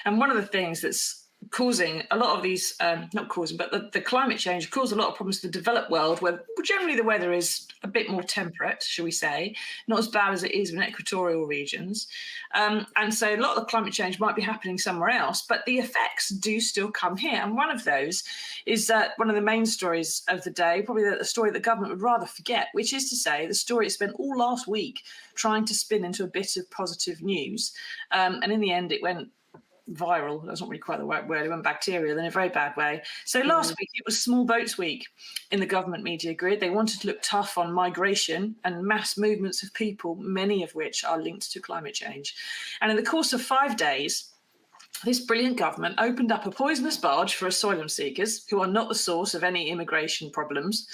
And one of the things that's causing a lot of these, not causing, but the climate change caused a lot of problems to the developed world, where generally the weather is a bit more temperate, shall we say, not as bad as it is in equatorial regions. And so a lot of the climate change might be happening somewhere else, but the effects do still come here. And one of those is one of the main stories of the day, probably the story the government would rather forget, which is to say the story it spent all last week trying to spin into a bit of positive news. And in the end, it went viral. That's not really quite the right word. It went bacterial in a very bad way. So last week it was Small Boats Week in the government media grid. They wanted to look tough on migration and mass movements of people, many of which are linked to climate change. And in the course of 5 days, this brilliant government opened up a poisonous barge for asylum seekers who are not the source of any immigration problems.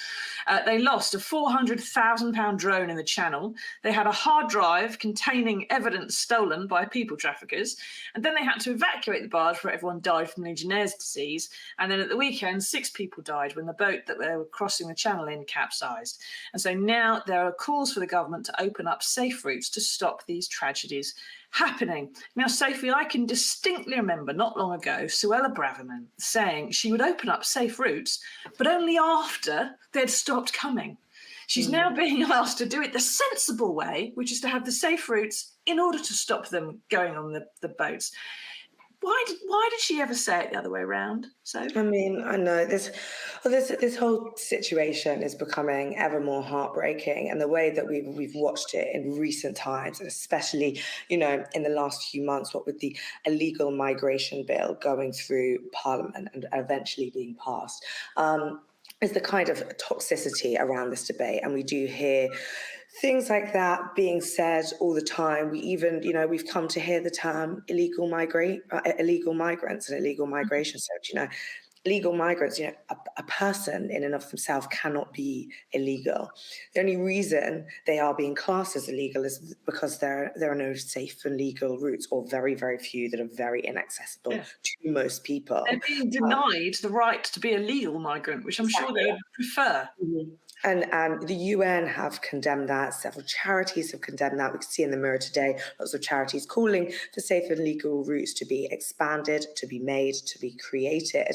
They lost a £400,000 drone in the Channel. They had a hard drive containing evidence stolen by people traffickers. And then they had to evacuate the barge where everyone died from Legionnaire's disease. And then at the weekend, 6 people died when the boat that they were crossing the Channel in capsized. And so now there are calls for the government to open up safe routes to stop these tragedies happening. Now, Sophie, I can distinctly remember not long ago Suella Braverman saying she would open up safe routes, but only after they'd stopped coming. She's now being asked to do it the sensible way, which is to have the safe routes in order to stop them going on the boats. Why did she ever say it the other way around? So I mean, I know this whole situation is becoming ever more heartbreaking, and the way that we've watched it in recent times, and especially in the last few months, what with the illegal migration bill going through Parliament and eventually being passed, is the kind of toxicity around this debate, and we do hear things like that being said all the time. We even, we've come to hear the term illegal migrants and illegal migration. So, illegal migrants, a person in and of themselves cannot be illegal. The only reason they are being classed as illegal is because there are no safe and legal routes, or very, very few that are very inaccessible to most people. They're being denied the right to be a legal migrant, which I'm sure they would prefer. Mm-hmm. And the UN have condemned that. Several charities have condemned that. We can see in the Mirror today, lots of charities calling for safe and legal routes to be expanded, to be made, to be created,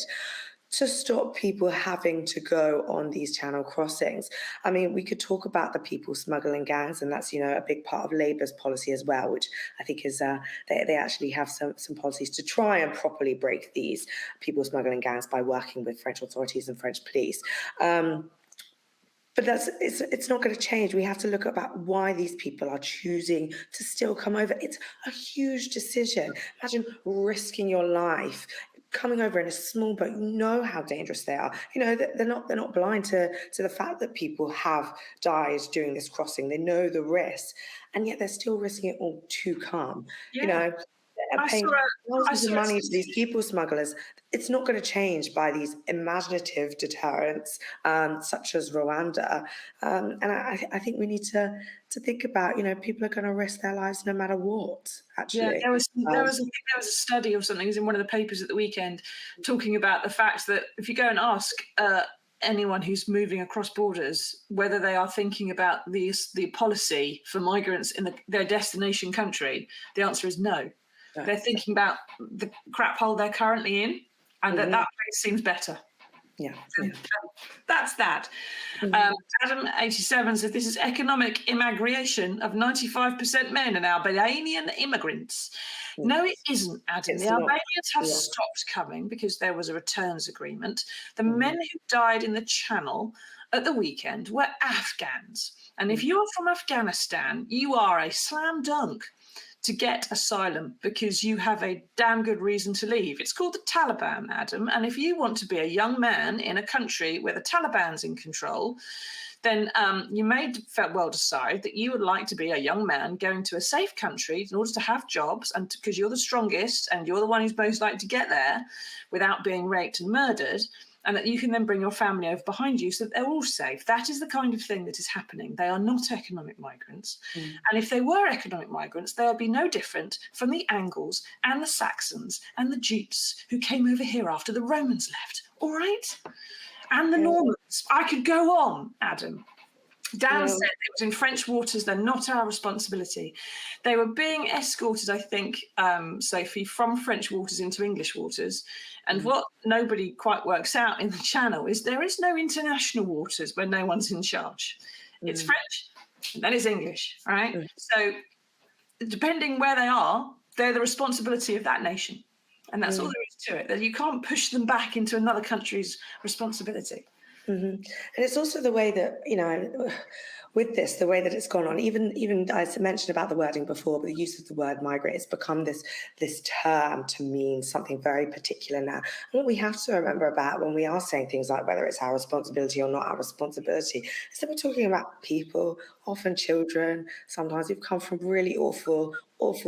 to stop people having to go on these channel crossings. I mean, we could talk about the people smuggling gangs, and that's, a big part of Labour's policy as well, which I think is, they actually have some policies to try and properly break these people smuggling gangs by working with French authorities and French police. But it's not going to change. We have to look about why these people are choosing to still come over. It's a huge decision. Imagine risking your life coming over in a small boat. You know how dangerous they are. They're not blind to the fact that people have died during this crossing. They know the risk, and yet they're still risking it all to come. Paying thousands of money to these people smugglers. It's not going to change by these imaginative deterrents, such as Rwanda. And I think we need to think about, people are going to risk their lives no matter what. Actually, there was a study or something. It was in one of the papers at the weekend, talking about the fact that if you go and ask anyone who's moving across borders whether they are thinking about the policy for migrants in their destination country, the answer is no. They're thinking about the crap hole they're currently in, and that place seems better. Yeah. That's that. Adam 87 says this is economic immigration of 95% men and Albanian immigrants. No, it isn't, Adam. The Albanians have stopped coming because there was a returns agreement. The men who died in the Channel at the weekend were Afghans. And if you're from Afghanistan, you are a slam dunk to get asylum because you have a damn good reason to leave. It's called the Taliban, Adam. And if you want to be a young man in a country where the Taliban's in control, then you may well decide that you would like to be a young man going to a safe country in order to have jobs, and because you're the strongest and you're the one who's most likely to get there without being raped and murdered, and that you can then bring your family over behind you so that they're all safe. That is the kind of thing that is happening. They are not economic migrants. And if they were economic migrants, they would be no different from the Angles and the Saxons and the Jutes who came over here after the Romans left, all right? And the Normans. I could go on, Adam. Dan No. said it was in French waters. They're not our responsibility. They were being escorted, I think, Sophie, from French waters into English waters. And what nobody quite works out in the channel is there is no international waters where no one's in charge. It's French, and then it's English, all right? So depending where they are, they're the responsibility of that nation. And that's all there is to it. That you can't push them back into another country's responsibility. And it's also the way that, with this, the way that it's gone on, even I mentioned about the wording before, but the use of the word migrant has become this term to mean something very particular now. And what we have to remember about when we are saying things like whether it's our responsibility or not our responsibility, is that we're talking about people, often children, sometimes who've come from really awful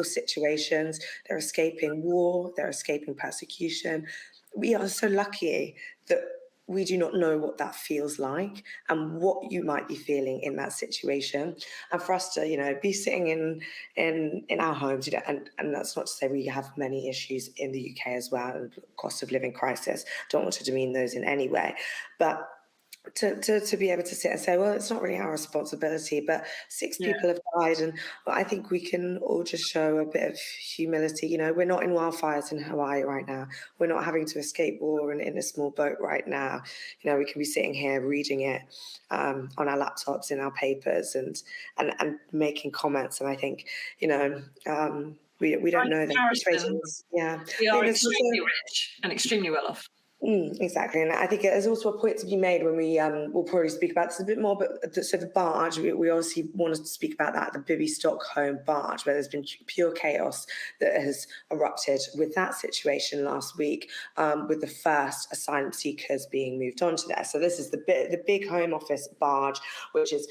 situations. They're escaping war, they're escaping persecution. We are so lucky that we do not know what that feels like and what you might be feeling in that situation. And for us to, be sitting in our homes, and that's not to say we have many issues in the UK as well, and cost of living crisis. Don't want to demean those in any way, but to be able to sit and say, well, it's not really our responsibility, but 6 people have died, and I think we can all just show a bit of humility. We're not in wildfires in Hawaii right now. We're not having to escape war in a small boat right now. We can be sitting here reading it on our laptops, in our papers, and making comments. And I think, we don't know the situations. Yeah, We are extremely rich and extremely well off. Exactly, and I think there's also a point to be made when we will probably speak about this a bit more. But so the barge, we obviously wanted to speak about that, the Bibby Stockholm barge, where there's been pure chaos that has erupted with that situation last week, with the first asylum seekers being moved on to there. So this is the big Home Office barge, which is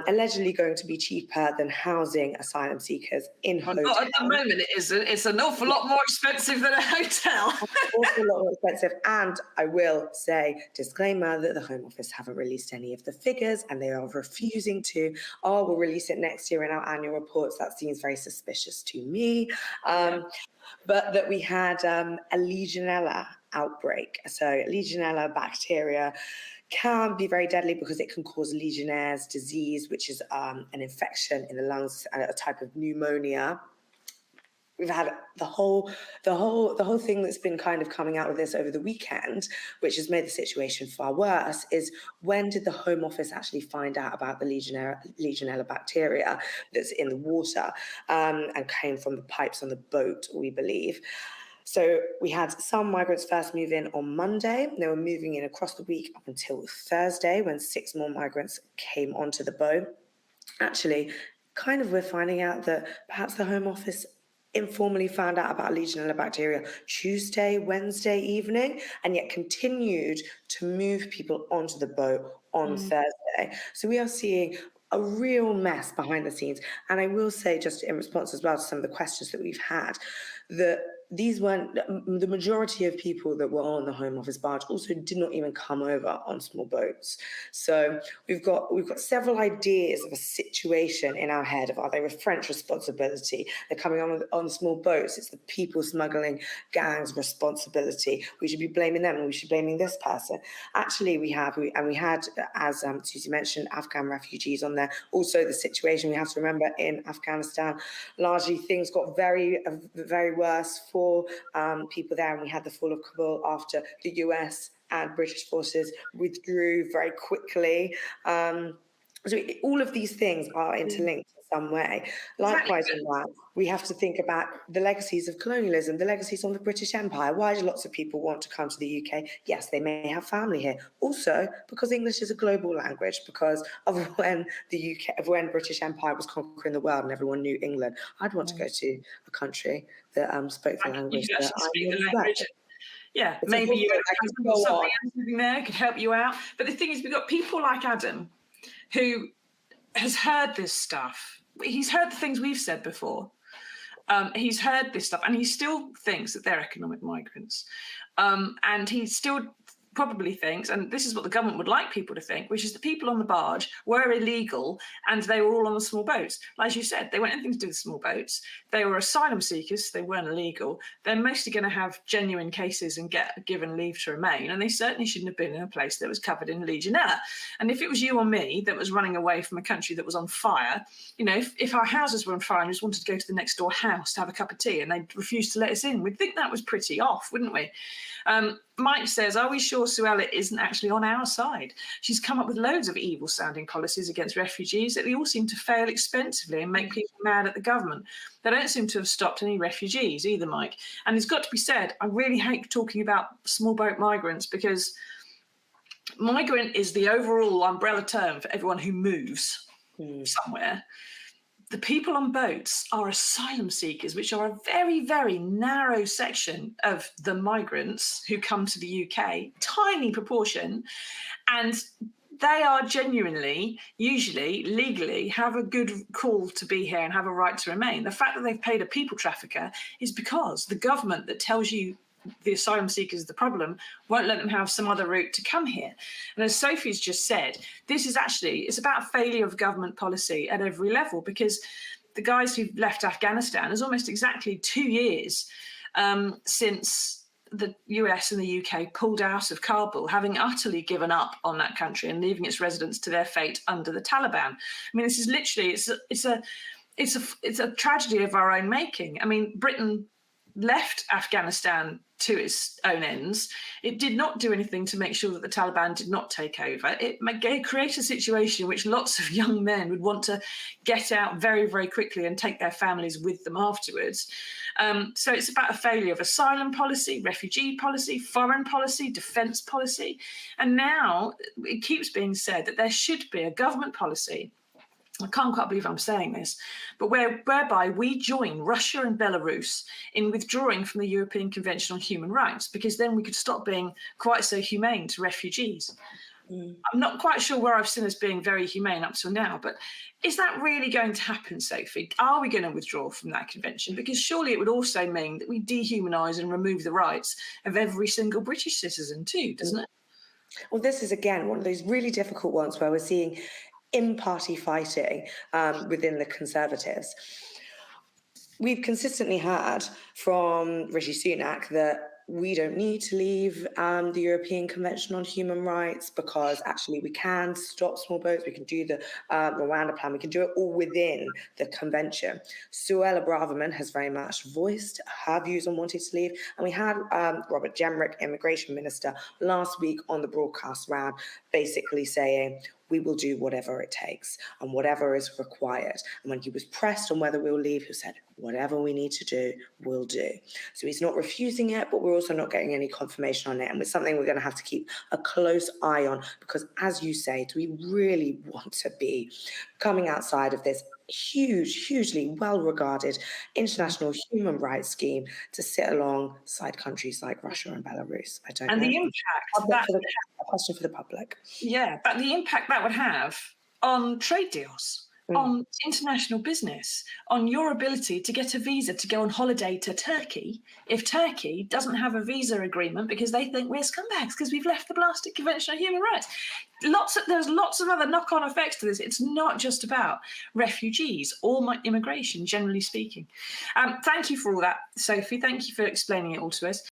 allegedly going to be cheaper than housing asylum seekers in hotels. Not at the moment, it isn't. It's an awful lot more expensive than a hotel. Awful lot more expensive. And I will say, disclaimer, that the Home Office haven't released any of the figures, and they are refusing to. Oh, we'll release it next year in our annual reports. That seems very suspicious to me. But that we had a Legionella outbreak. So Legionella bacteria can be very deadly because it can cause Legionnaire's disease, which is an infection in the lungs, a type of pneumonia. We've had the whole thing that's been kind of coming out of this over the weekend, which has made the situation far worse, is when did the Home Office actually find out about the Legionella bacteria that's in the water, and came from the pipes on the boat, we believe. So we had some migrants first move in on Monday. They were moving in across the week up until Thursday, when 6 more migrants came onto the boat. Actually, kind of we're finding out that perhaps the Home Office informally found out about Legionella bacteria Tuesday, Wednesday evening, and yet continued to move people onto the boat on Thursday. So we are seeing a real mess behind the scenes. And I will say, just in response as well to some of the questions that we've had, that these weren't, the majority of people that were on the Home Office barge also did not even come over on small boats. So we've got several ideas of a situation in our head of, are they a French responsibility? They're coming on small boats. It's the people smuggling gangs' responsibility. We should be blaming them, and we should be blaming this person. Actually, we had, as Susie mentioned, Afghan refugees on there. Also, the situation we have to remember in Afghanistan, largely things got very, very worse for people there, and we had the fall of Kabul after the US and British forces withdrew very quickly. So all of these things are interlinked in some way. Likewise, in that, we have to think about the legacies of colonialism, the legacies on the British Empire. Why do lots of people want to come to the UK? Yes, they may have family here. Also, because English is a global language, because of when when British Empire was conquering the world and everyone knew England. I'd want to go to a country that spoke the language that I respect. Yeah, maybe you have something else living there could help you out. But the thing is, we've got people like Adam, who has heard this stuff. He's heard the things we've said before. He's heard this stuff, and he still thinks that they're economic migrants. And he still probably thinks, and this is what the government would like people to think, which is the people on the barge were illegal and they were all on the small boats. As you said, they weren't anything to do with small boats. They were asylum seekers. They weren't illegal. They're mostly going to have genuine cases and get given leave to remain. And they certainly shouldn't have been in a place that was covered in Legionella. And if it was you or me that was running away from a country that was on fire, you know, if our houses were on fire and we just wanted to go to the next door house to have a cup of tea and they refused to let us in, we'd think that was pretty off, wouldn't we? Mike says, are we sure Suella isn't actually on our side? She's come up with loads of evil-sounding policies against refugees that they all seem to fail expensively and make people mad at the government. They don't seem to have stopped any refugees either, Mike. And it's got to be said, I really hate talking about small boat migrants because migrant is the overall umbrella term for everyone who moves somewhere. The people on boats are asylum seekers, which are a very, very narrow section of the migrants who come to the UK, tiny proportion. And they are genuinely, usually, legally, have a good call to be here and have a right to remain. The fact that they've paid a people trafficker is because the government that tells you the asylum seekers the problem won't let them have some other route to come here. And as Sophie's just said, this is actually, it's about failure of government policy at every level, because the guys who've left Afghanistan is almost exactly 2 years since the US and the UK pulled out of Kabul, having utterly given up on that country and leaving its residents to their fate under the Taliban. I mean, this is literally, it's a tragedy of our own making. I mean, Britain left Afghanistan to its own ends. It did not do anything to make sure that the Taliban did not take over. It created a situation in which lots of young men would want to get out very, very quickly and take their families with them afterwards. So it's about a failure of asylum policy, refugee policy, foreign policy, defence policy. And now it keeps being said that there should be a government policy, I can't quite believe I'm saying this, but whereby we join Russia and Belarus in withdrawing from the European Convention on Human Rights, because then we could stop being quite so humane to refugees. I'm not quite sure where I've seen us being very humane up till now, but is that really going to happen, Sophie? Are we going to withdraw from that convention? Because surely it would also mean that we dehumanise and remove the rights of every single British citizen too, doesn't it? Well, this is, again, one of those really difficult ones where we're seeing in-party fighting within the Conservatives. We've consistently heard from Rishi Sunak that we don't need to leave the European Convention on Human Rights because actually we can stop small boats, we can do the Rwanda plan, we can do it all within the convention. Suella Braverman has very much voiced her views on wanting to leave, and we had Robert Jenrick, Immigration Minister, last week on the broadcast round basically saying, we will do whatever it takes and whatever is required. And when he was pressed on whether we'll leave, he said, whatever we need to do, we'll do. So he's not refusing it, but we're also not getting any confirmation on it. And it's something we're going to have to keep a close eye on, because as you say, do we really want to be coming outside of this hugely well-regarded international human rights scheme to sit alongside countries like Russia and Belarus? I don't know. And the impact a question for the public. Yeah, but the impact that would have on trade deals, on international business, on your ability to get a visa to go on holiday to Turkey, if Turkey doesn't have a visa agreement because they think we're scumbags because we've left the blasted Convention on Human Rights. There's lots of other knock-on effects to this. It's not just about refugees or immigration, generally speaking. Thank you for all that, Sophie. Thank you for explaining it all to us.